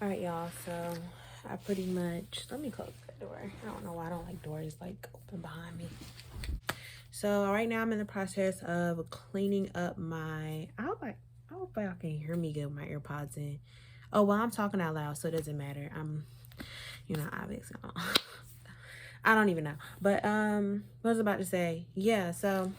All right, y'all. So I pretty much, let me close that door. I don't know why I don't like doors like open behind me. So right now I'm in the process of cleaning up my, I hope y'all can hear me good with my AirPods in. Oh, well, I'm talking out loud, so it doesn't matter. Obviously, I don't even know. But what was I about to say? Yeah, so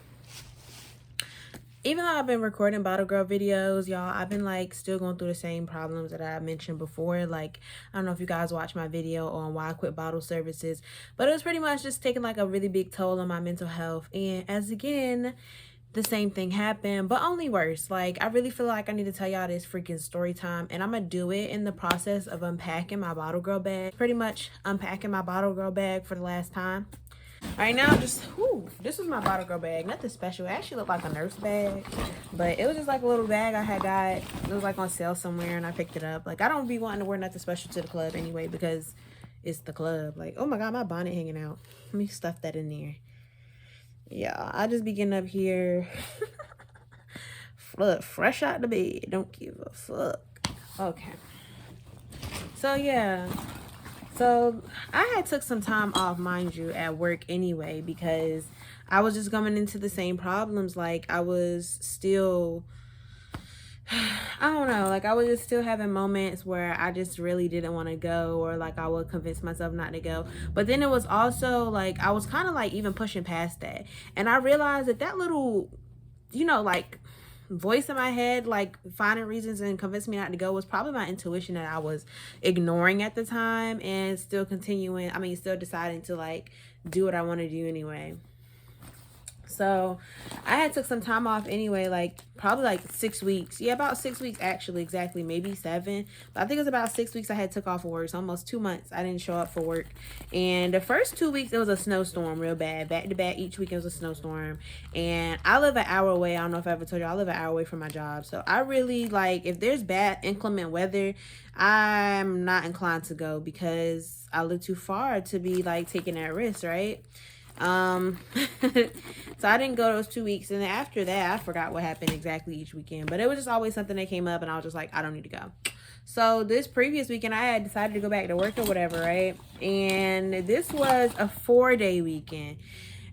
even though I've been recording bottle girl videos, y'all, I've been like still going through the same problems that I mentioned before. Like, I don't know if you guys watched my video on why I quit bottle services, but it was pretty much just taking like a really big toll on my mental health. And as again, the same thing happened, but only worse. Like, I really feel like I need to tell y'all this freaking story time, and I'm gonna do it in the process of unpacking my bottle girl bag. Pretty much unpacking my bottle girl bag for the last time. Right now, this is my bottle girl bag. Nothing special. It actually looked like a nurse bag, but it was just like a little bag I had got. It was like on sale somewhere, and I picked it up. Like, I don't be wanting to wear nothing special to the club anyway, because it's the club. Like, oh my god, my bonnet hanging out. Let me stuff that in there. Yeah, I just be getting up here. Look, fresh out the bed. Don't give a fuck. Okay. So, yeah. So I had took some time off, mind you, at work anyway, because I was just coming into the same problems. Like, I was still, I don't know, like I was just still having moments where I just really didn't want to go, or like I would convince myself not to go. But then it was also like I was kind of like even pushing past that, and I realized that little, like voice in my head, like finding reasons and convincing me not to go, was probably my intuition that I was ignoring at the time, and still still deciding to like do what I want to do anyway. So I had took some time off anyway, like probably like 6 weeks. Yeah, about 6 weeks actually, exactly, maybe 7. But I think it was about 6 weeks I had took off of work. So almost 2 months I didn't show up for work. And the first 2 weeks it was a snowstorm real bad. Back to back, each week it was a snowstorm. And I live an hour away. I don't know if I ever told you, I live an hour away from my job. So I really, like, if there's bad inclement weather, I'm not inclined to go, because I live too far to be like taking that risk, right? So I didn't go those 2 weeks, and then after that I forgot what happened exactly each weekend, but it was just always something that came up, and I was just like, I don't need to go. So this previous weekend I had decided to go back to work or whatever, right? And this was a 4-day weekend,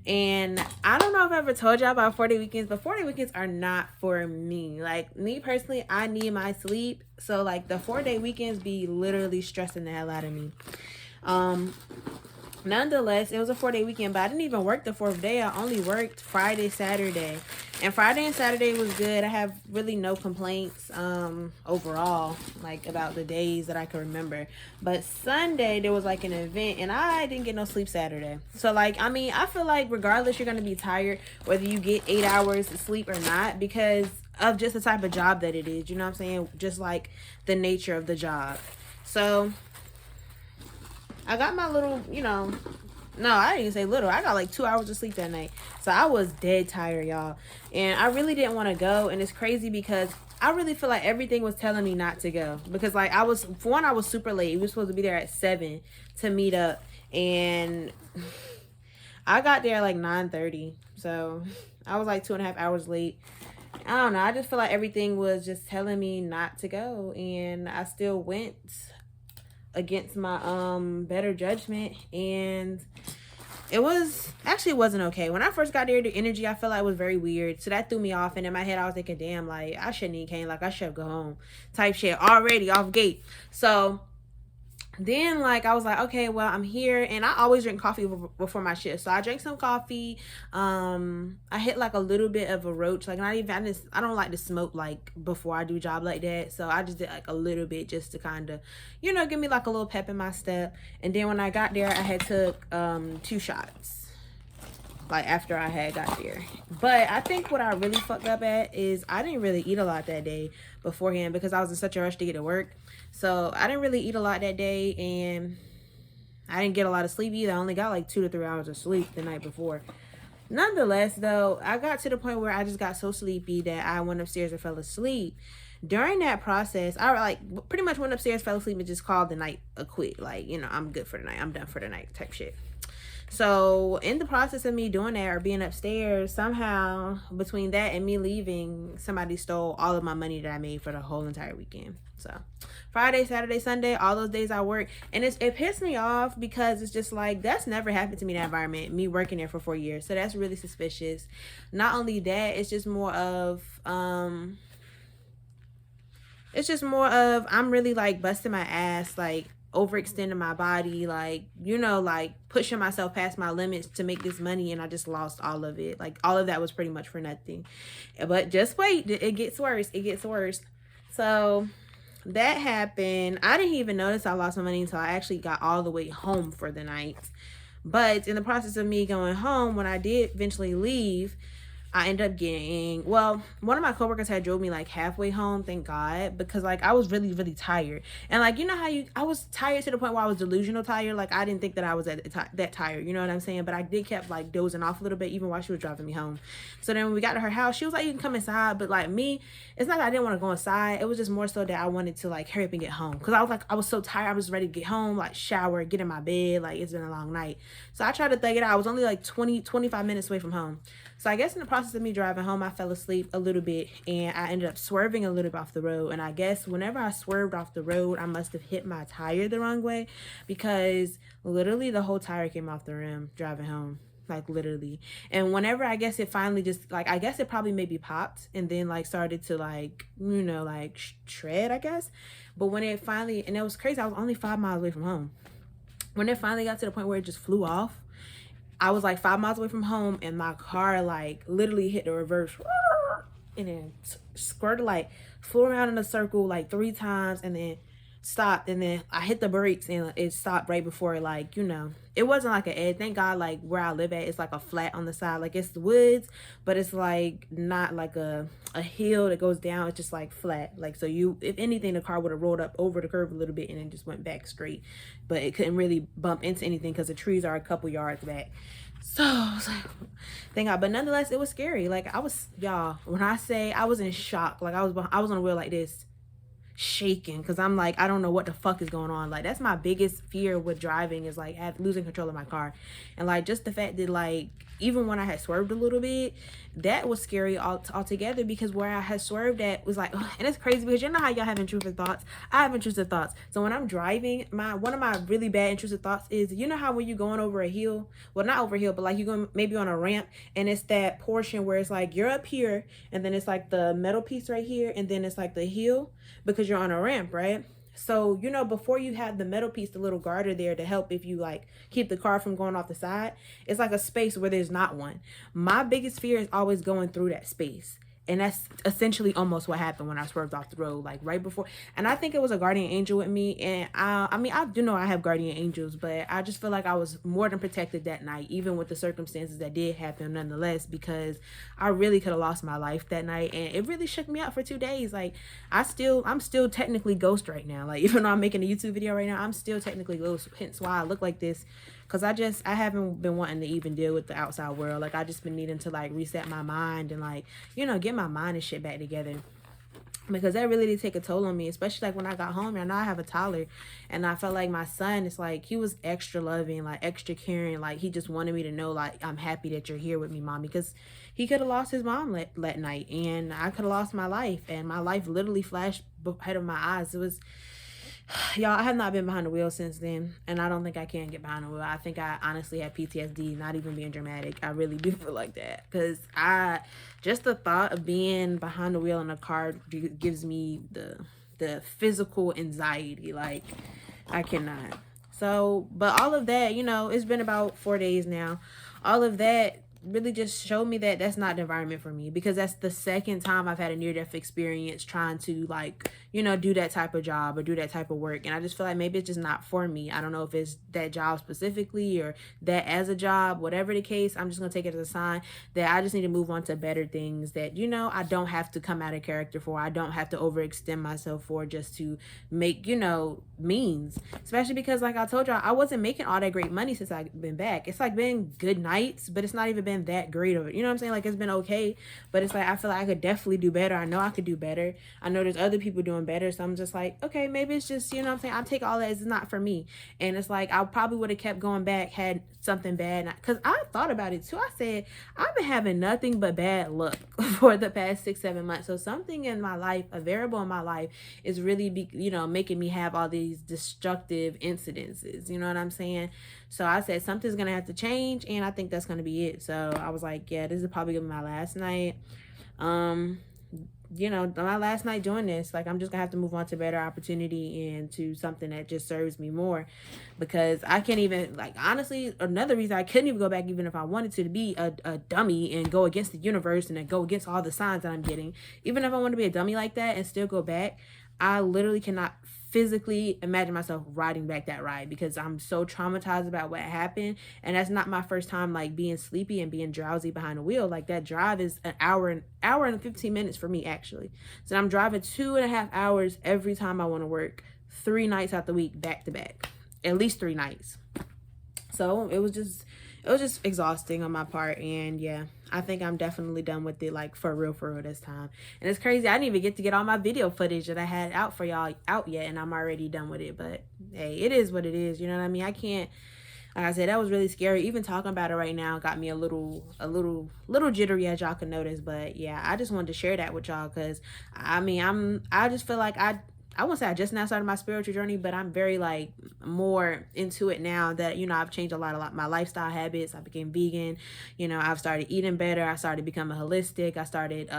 and I don't know if I ever told y'all about 4-day weekends, but 4-day weekends are not for me. Like, me personally, I need my sleep, so like the 4-day weekends be literally stressing the hell out of me. Nonetheless, it was a 4-day weekend, but I didn't even work the 4th day. I only worked Friday, Saturday. And Friday and Saturday was good. I have really no complaints overall, like about the days that I can remember. But Sunday, there was like an event, and I didn't get no sleep Saturday. So like, I feel like regardless, you're going to be tired, whether you get 8 hours of sleep or not, because of just the type of job that it is. You know what I'm saying? Just like the nature of the job. So I got my little, no, I didn't even say little. I got like 2 hours of sleep that night. So I was dead tired, y'all. And I really didn't want to go. And it's crazy because I really feel like everything was telling me not to go. Because like I was super late. We were supposed to be there at 7 to meet up. And I got there at like 9:30. So I was like 2.5 hours late. I don't know. I just feel like everything was just telling me not to go. And I still went against my better judgment, and it wasn't okay. When I first got there, the energy I felt like was very weird, so that threw me off. And in my head I was thinking, damn, like I shouldn't even came, like I should go home type shit already off gate. So then like I was like, okay, well, I'm here, and I always drink coffee before my shift. So I drank some coffee. I hit like a little bit of a roach, like I don't like to smoke like before I do a job like that. So I just did like a little bit, just to kind of, give me like a little pep in my step. And then when I got there, I had took 2 shots like after I had got there. But I think what I really fucked up at is I didn't really eat a lot that day beforehand, because I was in such a rush to get to work. So I didn't really eat a lot that day, and I didn't get a lot of sleep either. I only got like 2 to 3 hours of sleep the night before. Nonetheless, though, I got to the point where I just got so sleepy that I went upstairs and fell asleep. During that process, I like pretty much went upstairs, fell asleep, and just called the night a quit. Like, I'm good for the night. I'm done for the night type shit. So in the process of me doing that, or being upstairs, somehow between that and me leaving, somebody stole all of my money that I made for the whole entire weekend. So Friday, Saturday, Sunday, all those days I work. And it pissed me off because it's just like, that's never happened to me in that environment, me working there for 4 years. So that's really suspicious. Not only that, it's just more of I'm really like busting my ass, like overextending my body, like, you know, like pushing myself past my limits to make this money, and I just lost all of it. Like all of that was pretty much for nothing. But just wait, it gets worse. It gets worse. So that happened. I didn't even notice I lost my money until I actually got all the way home for the night. But in the process of me going home, when I did eventually leave, I ended up getting, well, one of my coworkers had drove me like halfway home, thank God, because like I was really, really tired. And like, you know how I was tired to the point where I was delusional tired. Like I didn't think that I was that tired, you know what I'm saying? But I did kept like dozing off a little bit even while she was driving me home. So then when we got to her house, she was like, you can come inside. But like me, it's not that I didn't want to go inside. It was just more so that I wanted to like hurry up and get home. Cause I was so tired. I was ready to get home, like shower, get in my bed. Like it's been a long night. So I tried to thug it out. I was only like 25 minutes away from home. So I guess in the process of me driving home, I fell asleep a little bit and I ended up swerving a little bit off the road. And I guess whenever I swerved off the road, I must have hit my tire the wrong way, because literally the whole tire came off the rim driving home. Like literally. And whenever I guess it finally just like, I guess it probably maybe popped and then like started to like, you know, like shred, I guess. But when it finally, and it was crazy, I was only 5 miles away from home. When it finally got to the point where it just flew off, I was like 5 miles away from home and my car like literally hit the reverse and then squirted, like flew around in a circle like 3 times and then stopped, and then I hit the brakes and it stopped right before it, like, you know, it wasn't like an edge. Thank God, like where I live at, it's like a flat on the side, like it's the woods, but it's like not like a hill that goes down. It's just like flat, like, so you, if anything, the car would have rolled up over the curve a little bit and then just went back straight, but it couldn't really bump into anything because the trees are a couple yards back. So I was like, thank God. But nonetheless, it was scary. Like I was, y'all, when I say I was in shock, like I was on a wheel like this, shaking, because I'm like, I don't know what the fuck is going on. Like that's my biggest fear with driving, is like losing control of my car. And like just the fact that like even when I had swerved a little bit, that was scary altogether, because where I had swerved at was like, ugh. And it's crazy because you know how y'all have intrusive thoughts. I have intrusive thoughts. So when I'm driving, one of my really bad intrusive thoughts is, you know how when you're going over a hill, well not over a hill, but like you're going maybe on a ramp, and it's that portion where it's like you're up here and then it's like the metal piece right here and then it's like the hill, because you're on a ramp, right? So, you know, before you have the metal piece, the little garter there to help if you like keep the car from going off the side, it's like a space where there's not one. My biggest fear is always going through that space. And that's essentially almost what happened when I swerved off the road, like right before. And I think it was a guardian angel with me. And I mean, I do know I have guardian angels, but I just feel like I was more than protected that night, even with the circumstances that did happen nonetheless, because I really could have lost my life that night. And it really shook me up for 2 days. Like I'm still technically ghost right now. Like even though I'm making a YouTube video right now, I'm still technically ghost, hence why I look like this. Because I haven't been wanting to even deal with the outside world. Like I just been needing to like reset my mind and like, you know, get my mind and shit back together, because that really did take a toll on me, especially like when I got home. And I have a toddler, and I felt like my son is like, he was extra loving, like extra caring, like he just wanted me to know like, I'm happy that you're here with me, Mommy, because he could have lost his mom that night, and I could have lost my life, and my life literally flashed ahead of my eyes. It was, y'all, I have not been behind the wheel since then, and I don't think I can get behind the wheel. I think I honestly have PTSD, not even being dramatic. I really do feel like that, because just the thought of being behind the wheel in a car gives me the physical anxiety. Like I cannot. So, but all of that, you know, it's been about 4 days now. All of that really just showed me that that's not the environment for me, because that's the second time I've had a near-death experience trying to like, you know, do that type of job or do that type of work. And I just feel like maybe it's just not for me. I don't know if it's that job specifically or that as a job, whatever the case. I'm just gonna take it as a sign that I just need to move on to better things that, you know, I don't have to come out of character for. I don't have to overextend myself for, just to make, you know, means. Especially because like I told y'all, I wasn't making all that great money since I've been back. It's like been good nights, but it's not even been been that great of it. You know what I'm saying? Like, it's been okay, but it's like, I feel like I could definitely do better. I know I could do better. I know there's other people doing better. So I'm just like, okay, maybe it's just, you know what I'm saying? I'll take all that as it's not for me. And it's like, I probably would have kept going back had something bad. Because I thought about it too. I said, I've been having nothing but bad luck for the past 6-7 months. So something in my life, a variable in my life, is really, making me have all these destructive incidences. You know what I'm saying? So I said, something's going to have to change. And I think that's going to be it. So I was like, yeah, this is probably going to be my last night. My last night doing this. Like, I'm just gonna have to move on to better opportunity and to something that just serves me more, because I can't even, like, honestly, another reason I couldn't even go back, even if I wanted to be a dummy and go against the universe and then go against all the signs that I'm getting. Even if I want to be a dummy like that and still go back, I literally cannot physically imagine myself riding back that ride, because I'm so traumatized about what happened. And that's not my first time, like, being sleepy and being drowsy behind the wheel. Like, that drive is an hour and 15 minutes for me, actually. So I'm driving 2.5 hours every time I want to work, 3 nights out the week, back to back, at least 3 nights. So it was just exhausting on my part. And yeah, I think I'm definitely done with it, like, for real this time. And it's crazy, I didn't even get all my video footage that I had out for y'all out yet, and I'm already done with it. But hey, it is what it is. You know what I mean? I can't, like I said, that was really scary. Even talking about it right now got me a little jittery, as y'all can notice. But yeah, I just wanted to share that with y'all, because I just feel like I won't say I just now started my spiritual journey, but I'm very, like, more into it now that, I've changed a lot my lifestyle habits. I became vegan. I've started eating better. I started becoming holistic. I started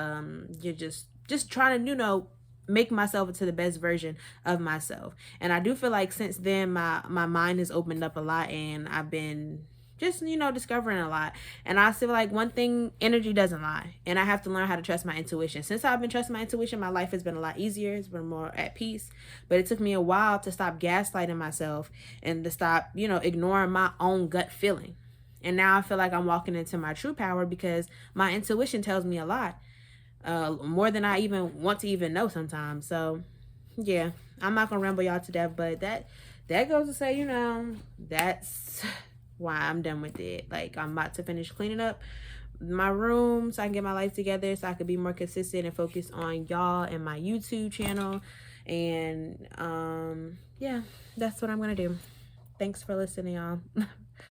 just trying to, make myself into the best version of myself. And I do feel like since then my mind has opened up a lot, and I've been just, discovering a lot. And I feel like one thing, energy doesn't lie. And I have to learn how to trust my intuition. Since I've been trusting my intuition, my life has been a lot easier. It's been more at peace. But it took me a while to stop gaslighting myself and to stop, ignoring my own gut feeling. And now I feel like I'm walking into my true power, because my intuition tells me a lot. More than I even want to even know sometimes. So yeah, I'm not gonna ramble y'all to death, but that goes to say, that's why I'm done with it. Like, I'm about to finish cleaning up my room so I can get my life together, so I could be more consistent and focus on y'all and my YouTube channel. And yeah, that's what I'm gonna do. Thanks for listening, y'all.